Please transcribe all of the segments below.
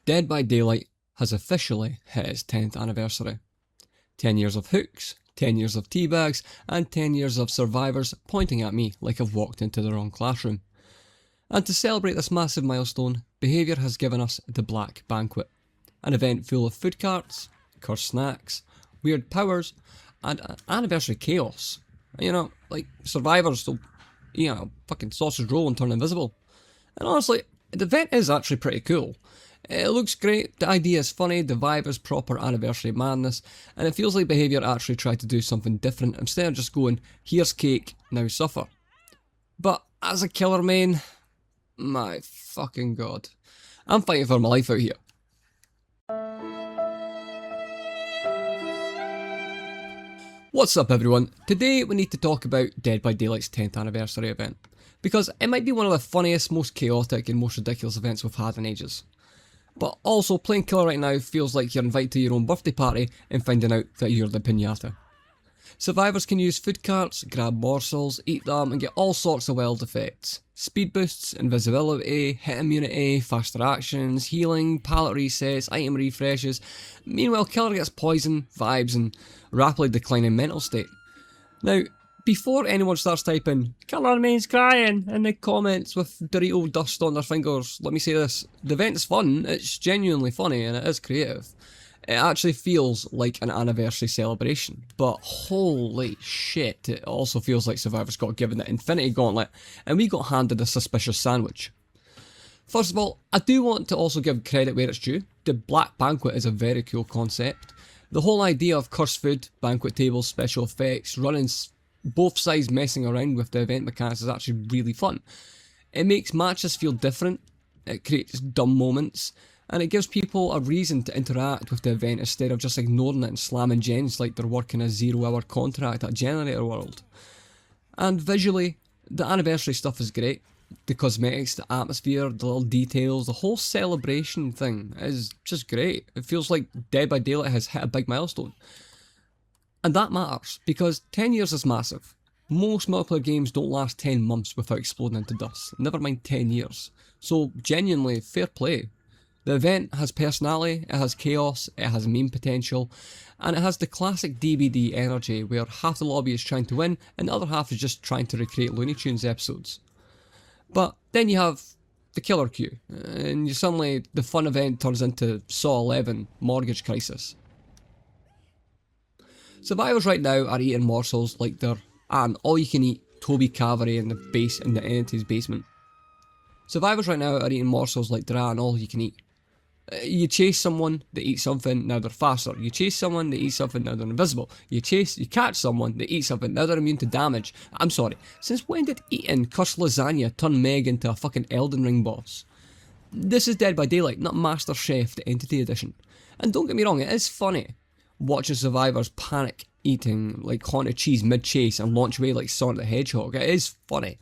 Dead by Daylight has officially hit its 10th anniversary. 10 years of hooks, 10 years of teabags, and 10 years of survivors pointing at me like I've walked into the wrong classroom. And to celebrate this massive milestone, Behaviour has given us the Black Banquet, an event full of food carts, cursed snacks, weird powers, and anniversary chaos. You know, like survivors will eat a fucking sausage roll and turn invisible. And honestly, the event is actually pretty cool. It looks great, the idea is funny, the vibe is proper anniversary madness, and it feels like Behaviour actually tried to do something different instead of just going, here's cake, now suffer. But as a killer main, my fucking god, I'm fighting for my life out here. What's up everyone? Today we need to talk about Dead by Daylight's 10th anniversary event, because it might be one of the funniest, most chaotic and most ridiculous events we've had in ages. But also, playing killer right now feels like you're invited to your own birthday party and finding out that you're the piñata. Survivors can use food carts, grab morsels, eat them and get all sorts of wild effects. Speed boosts, invisibility, hit immunity, faster actions, healing, pallet resets, item refreshes. Meanwhile, killer gets poison, vibes and rapidly declining mental state. Now, before anyone starts typing, killer main's crying in the comments with Dorito dust on their fingers, let me say this, the event is fun, it's genuinely funny and it is creative. It actually feels like an anniversary celebration, but holy shit, it also feels like Survivors got given the Infinity Gauntlet and we got handed a suspicious sandwich. First of all, I do want to also give credit where it's due. The Black Banquet is a very cool concept. The whole idea of cursed food, banquet tables, special effects, running both sides messing around with the event mechanics is actually really fun. It makes matches feel different, it creates dumb moments, and it gives people a reason to interact with the event instead of just ignoring it and slamming gens like they're working a 0-hour contract at Generator World. And visually, the anniversary stuff is great. The cosmetics, the atmosphere, the little details, the whole celebration thing is just great. It feels like Dead by Daylight has hit a big milestone. And that matters, because 10 years is massive. Most multiplayer games don't last 10 months without exploding into dust, never mind 10 years. So genuinely, fair play. The event has personality, it has chaos, it has meme potential, and it has the classic DBD energy where half the lobby is trying to win and the other half is just trying to recreate Looney Tunes episodes. But then you have the killer queue, and suddenly the fun event turns into Saw 11 Mortgage Crisis. Survivors right now are eating morsels like they're an all-you-can-eat Toby Cavalry in the entity's basement. Survivors right now are eating morsels like they're an all-you-can-eat. You chase someone, they eat something, now they're faster. You chase someone, they eat something, now they're invisible. You catch someone, they eat something, now they're immune to damage. I'm sorry, since when did eating cursed lasagna turn Meg into a fucking Elden Ring boss? This is Dead by Daylight, not Master Chef the Entity Edition. And don't get me wrong, it is funny watching survivors panic eating like haunted cheese mid-chase and launch away like Sonic the Hedgehog. It is funny.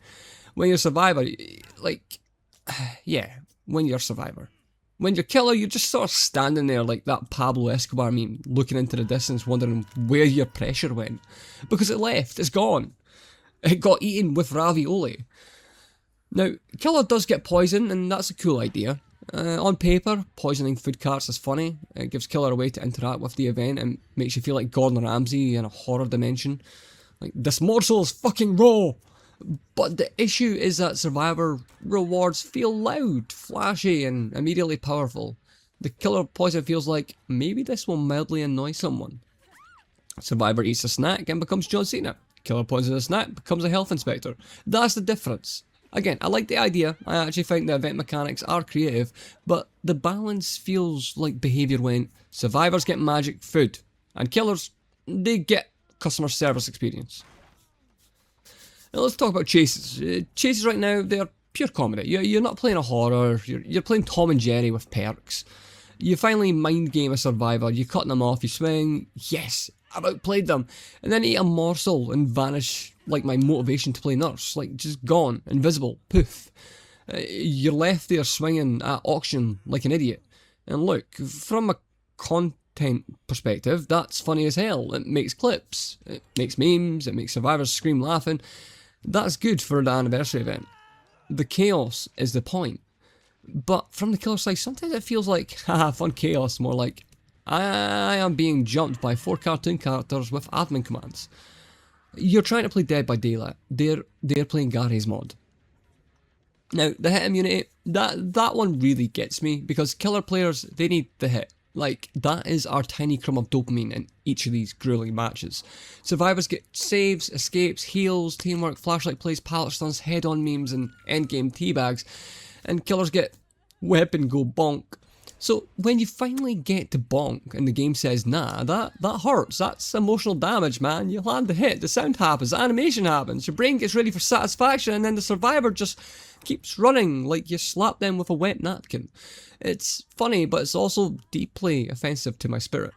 When you're a survivor, like, yeah, when you're a survivor. When you're killer, you're just sort of standing there like that Pablo Escobar meme, looking into the distance, wondering where your pressure went. Because it left, it's gone. It got eaten with ravioli. Now, killer does get poisoned, and that's a cool idea. On paper, poisoning food carts is funny. It gives killer a way to interact with the event and makes you feel like Gordon Ramsay in a horror dimension. Like, this morsel is fucking raw! But the issue is that survivor rewards feel loud, flashy and immediately powerful. The killer poison feels like, maybe this will mildly annoy someone. Survivor eats a snack and becomes John Cena. Killer poisons a snack, becomes a health inspector. That's the difference. Again, I like the idea, I actually think the event mechanics are creative, but the balance feels like Behaviour went, survivors get magic food, and killers, they get customer service experience. Now let's talk about chases. Chases right now, they're pure comedy. You're not playing a horror, you're playing Tom and Jerry with perks. You finally mind game a survivor, you cut them off, you swing, yes, I've outplayed them, and then eat a morsel and vanish like my motivation to play nurse, like just gone, invisible, poof. You're left there swinging at auction like an idiot. And look, from a content perspective, that's funny as hell. It makes clips, it makes memes, it makes survivors scream laughing. That's good for the anniversary event. The chaos is the point. But from the killer side, sometimes it feels like, haha, fun chaos, more like, I am being jumped by 4 cartoon characters with admin commands. You're trying to play Dead by Daylight. They're playing Gary's mod. Now, the hit immunity, that one really gets me, because killer players, they need the hit. Like, that is our tiny crumb of dopamine in each of these grueling matches. Survivors get saves, escapes, heals, teamwork, flashlight plays, pallet stuns, head-on memes, and endgame teabags. And killers get weapon go bonk. So when you finally get to bonk and the game says nah, that hurts. That's emotional damage, man. You land the hit, the sound happens, the animation happens, your brain gets ready for satisfaction, and then the survivor just keeps running like you slapped them with a wet napkin. It's funny, but it's also deeply offensive to my spirit.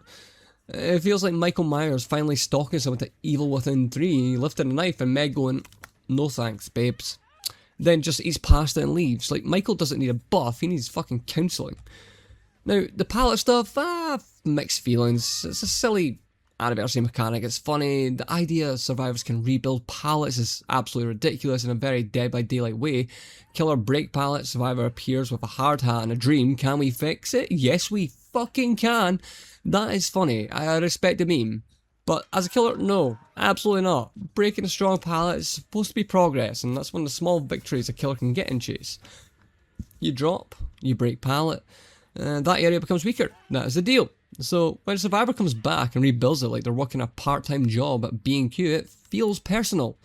It feels like Michael Myers finally stalking someone to Evil Within 3, lifting a knife and Meg going, no thanks, babes. Then just eats pasta and leaves. Like, Michael doesn't need a buff, he needs fucking counselling. Now, the pallet stuff, mixed feelings. It's a silly anniversary mechanic, it's funny. The idea survivors can rebuild pallets is absolutely ridiculous in a very Dead by Daylight way. Killer break pallet, survivor appears with a hard hat and a dream. Can we fix it? Yes, we fucking can. That is funny. I respect the meme. But as a killer, no, absolutely not. Breaking a strong pallet is supposed to be progress, and that's one of the small victories a killer can get in Chase. You drop, you break pallet, that area becomes weaker. That is the deal. So when a survivor comes back and rebuilds it like they're working a part-time job at B&Q, it feels personal.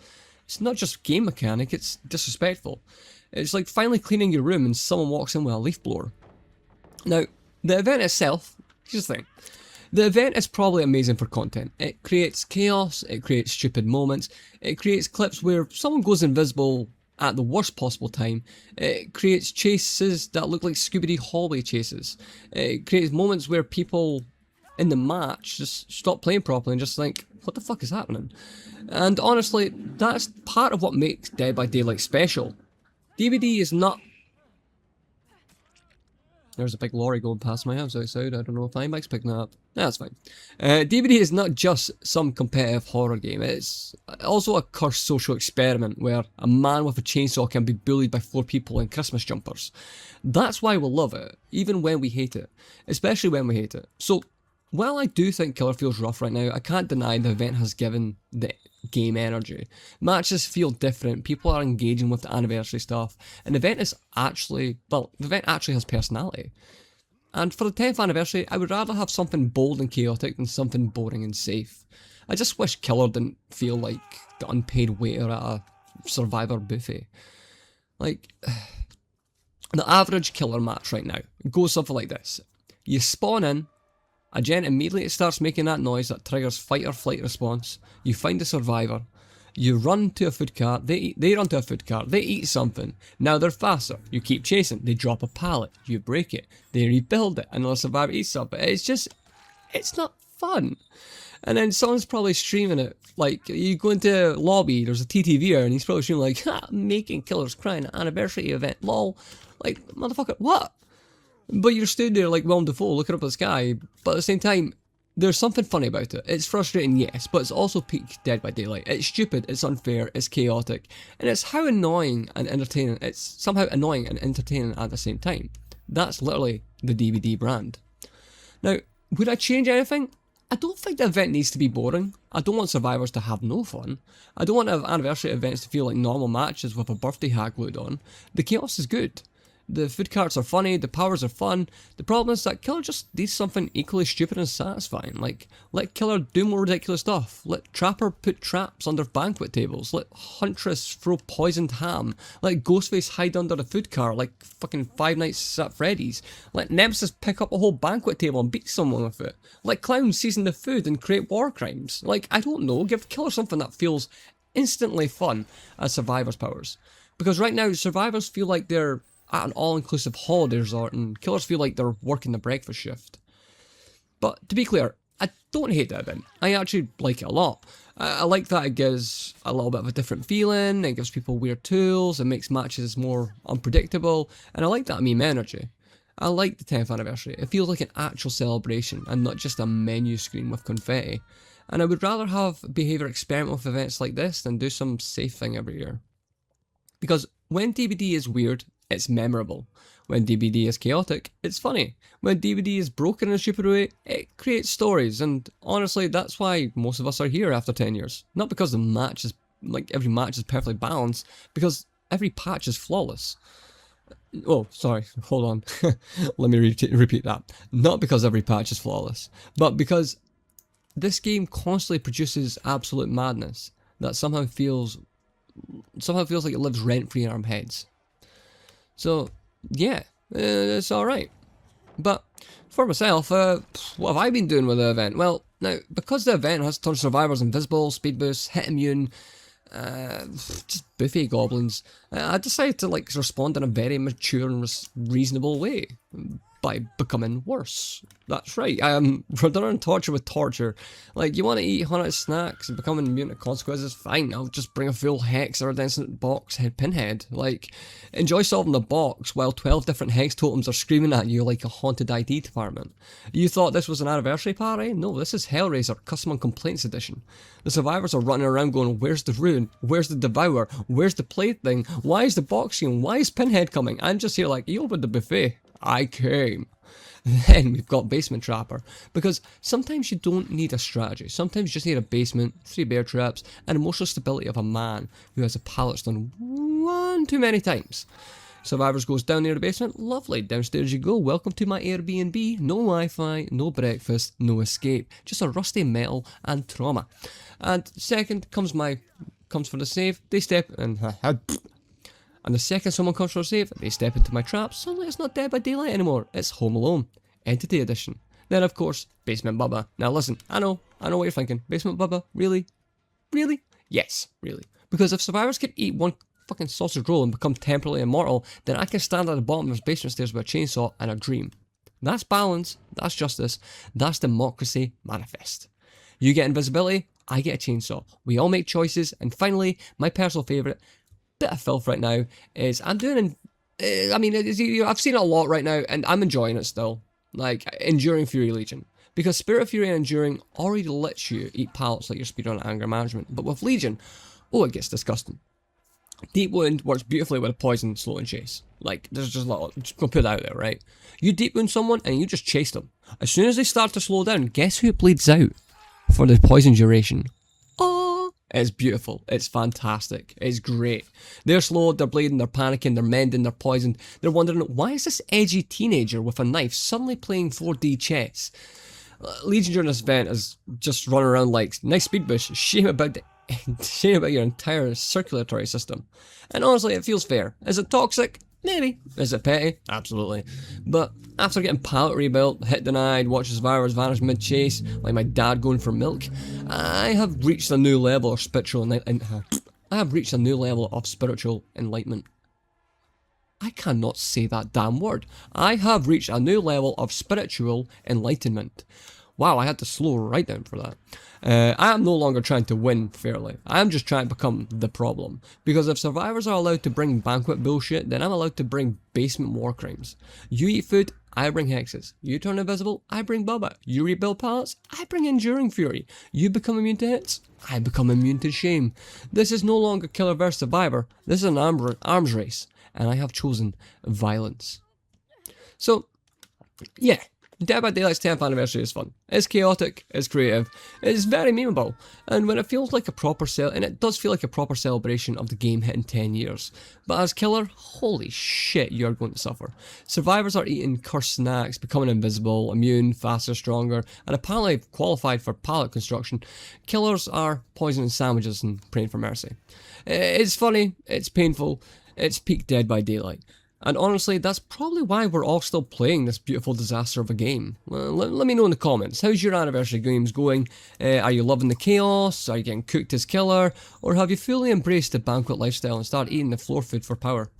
It's not just game mechanic, it's disrespectful. It's like finally cleaning your room and someone walks in with a leaf blower. Now, the event itself, here's the thing. The event is probably amazing for content. It creates chaos, it creates stupid moments, it creates clips where someone goes invisible at the worst possible time, it creates chases that look like Scooby-Doo hallway chases, it creates moments where people in the match just stop playing properly and just think, what the fuck is happening? And honestly, that's part of what makes Dead by Daylight special. DVD is not... There's a big lorry going past my house outside. I don't know if iMike's picking that up. That's fine. DVD is not just some competitive horror game. It's also a cursed social experiment where a man with a chainsaw can be bullied by 4 people in Christmas jumpers. That's why we'll love it, even when we hate it. Especially when we hate it. So, while I do think Killer feels rough right now, I can't deny the event has given the game energy. Matches feel different, people are engaging with the anniversary stuff, and the event is actually, well, the event actually has personality. And for the 10th anniversary, I would rather have something bold and chaotic than something boring and safe. I just wish Killer didn't feel like the unpaid waiter at a Survivor buffet. Like, the average Killer match right now goes something like this. You spawn in, a gen immediately starts making that noise that triggers fight or flight response. You find a survivor. You run to a food cart. They run to a food cart. They eat something. Now they're faster. You keep chasing. They drop a pallet. You break it. They rebuild it. Another survivor eats something. It's not fun. And then someone's probably streaming it. Like, you go into a lobby, there's a TTVer, and he's probably streaming like, ha, making killers cry in an anniversary event. Lol. Like, motherfucker, what? But you're stood there like Willem Dafoe looking up at the sky, but at the same time, there's something funny about it. It's frustrating, yes, but it's also peak Dead by Daylight. It's stupid, it's unfair, it's chaotic, and it's how annoying and entertaining. It's somehow annoying and entertaining at the same time. That's literally the DVD brand. Now, would I change anything? I don't think the event needs to be boring. I don't want survivors to have no fun. I don't want anniversary events to feel like normal matches with a birthday hat glued on. The chaos is good. The food carts are funny, the powers are fun. The problem is that Killer just needs something equally stupid and satisfying. Like, let Killer do more ridiculous stuff. Let Trapper put traps under banquet tables. Let Huntress throw poisoned ham. Let Ghostface hide under the food cart like fucking Five Nights at Freddy's. Let Nemesis pick up a whole banquet table and beat someone with it. Let Clowns season the food and create war crimes. Like, I don't know, give Killer something that feels instantly fun as Survivor's powers. Because right now, Survivors feel like they're at an all-inclusive holiday resort, and Killers feel like they're working the breakfast shift. But to be clear, I don't hate that event. I actually like it a lot. I like that it gives a little bit of a different feeling, it gives people weird tools, it makes matches more unpredictable, and I like that meme energy. I like the 10th anniversary. It feels like an actual celebration and not just a menu screen with confetti. And I would rather have behaviour experiment with events like this than do some safe thing every year. Because when DVD is weird, it's memorable. When DBD is chaotic, it's funny. When DBD is broken in a stupid way, it creates stories, and honestly, that's why most of us are here after 10 years. Not because the match is, like, every match is perfectly balanced, because every patch is flawless. Oh, sorry, hold on. Let me repeat that. Not because every patch is flawless, but because this game constantly produces absolute madness that somehow feels like it lives rent-free in our heads. So, yeah, it's alright. But for myself, what have I been doing with the event? Well, now, because the event has turned survivors invisible, speed boosts, hit immune, just buffet goblins, I decided to like respond in a very mature and reasonable way by becoming worse. That's right, I am returning torture with torture. Like, you want to eat 100 snacks and become immune to consequences? Fine, I'll just bring a full hex or a densant box pinhead. Like, enjoy solving the box while 12 different hex totems are screaming at you like a haunted ID department. You thought this was an anniversary party? No, this is Hellraiser Custom and Complaints Edition. The survivors are running around going, where's the rune? Where's the devour? Where's the plaything? Why is the boxing? Why is pinhead coming? I'm just here like, you opened the buffet. I came. Then we've got Basement Trapper, because sometimes you don't need a strategy. Sometimes you just need a basement, 3 bear traps, and emotional stability of a man who has a pallet stone one too many times. Survivors goes down near the basement, lovely, downstairs you go, welcome to my Airbnb, no Wi-Fi, no breakfast, no escape, just a rusty metal and trauma. And second comes for the save, they step in, and the second someone comes for a save, they step into my trap. Suddenly it's not Dead by Daylight anymore, it's Home Alone. Entity Edition. Then of course, Basement Bubba. Now listen, I know what you're thinking. Basement Bubba? Really? Really? Yes, really. Because if survivors can eat one fucking sausage roll and become temporarily immortal, then I can stand at the bottom of his basement stairs with a chainsaw and a dream. That's balance, that's justice, that's democracy manifest. You get invisibility, I get a chainsaw. We all make choices, and finally, my personal favourite, bit of filth right now is I've seen it a lot right now and I'm enjoying it still, like Enduring Fury Legion, because Spirit of Fury and Enduring already lets you eat pallets like your speedrun anger management, but with Legion, oh, it gets disgusting. Deep Wound works beautifully with a poison, slow and chase. Like, there's just a lot, just gonna put it out there, right? You deep wound someone and you just chase them. As soon as they start to slow down, guess who bleeds out for the poison duration? It's beautiful, it's fantastic, it's great. They're slowed, they're bleeding, they're panicking, they're mending, they're poisoned. They're wondering, why is this edgy teenager with a knife suddenly playing 4D chess? Legion during this event is just running around like, nice speed boost, shame about your entire circulatory system. And honestly, it feels fair. Is it toxic? Maybe. Is it petty? Absolutely. But after getting pallet rebuilt, hit denied, watch survivors vanish mid-chase, like my dad going for milk, I have reached a new level of spiritual enlightenment. I cannot say that damn word. I have reached a new level of spiritual enlightenment. Wow, I had to slow right down for that. I am no longer trying to win fairly. I am just trying to become the problem. Because if survivors are allowed to bring banquet bullshit, then I'm allowed to bring basement war crimes. You eat food, I bring hexes. You turn invisible, I bring Bubba. You rebuild pallets, I bring Enduring Fury. You become immune to hits, I become immune to shame. This is no longer killer versus survivor. This is an arms race. And I have chosen violence. So, yeah. Dead by Daylight's 10th anniversary is fun. It's chaotic, it's creative, it's very memeable, and when it feels like a proper and it does feel like a proper celebration of the game hitting 10 years. But as killer, holy shit, you're going to suffer. Survivors are eating cursed snacks, becoming invisible, immune, faster, stronger, and apparently qualified for pallet construction. Killers are poisoning sandwiches and praying for mercy. It's funny, it's painful, it's peak Dead by Daylight. And honestly, that's probably why we're all still playing this beautiful disaster of a game. Let me know in the comments, how's your anniversary games going? Are you loving the chaos? Are you getting cooked as killer? Or have you fully embraced the banquet lifestyle and started eating the floor food for power?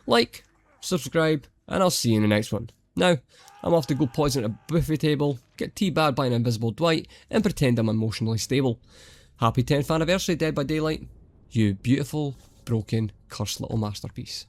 Like, subscribe, and I'll see you in the next one. Now, I'm off to go poison a buffet table, get teabagged by an invisible Dwight, and pretend I'm emotionally stable. Happy 10th anniversary, Dead by Daylight. You beautiful, broken, cursed little masterpiece.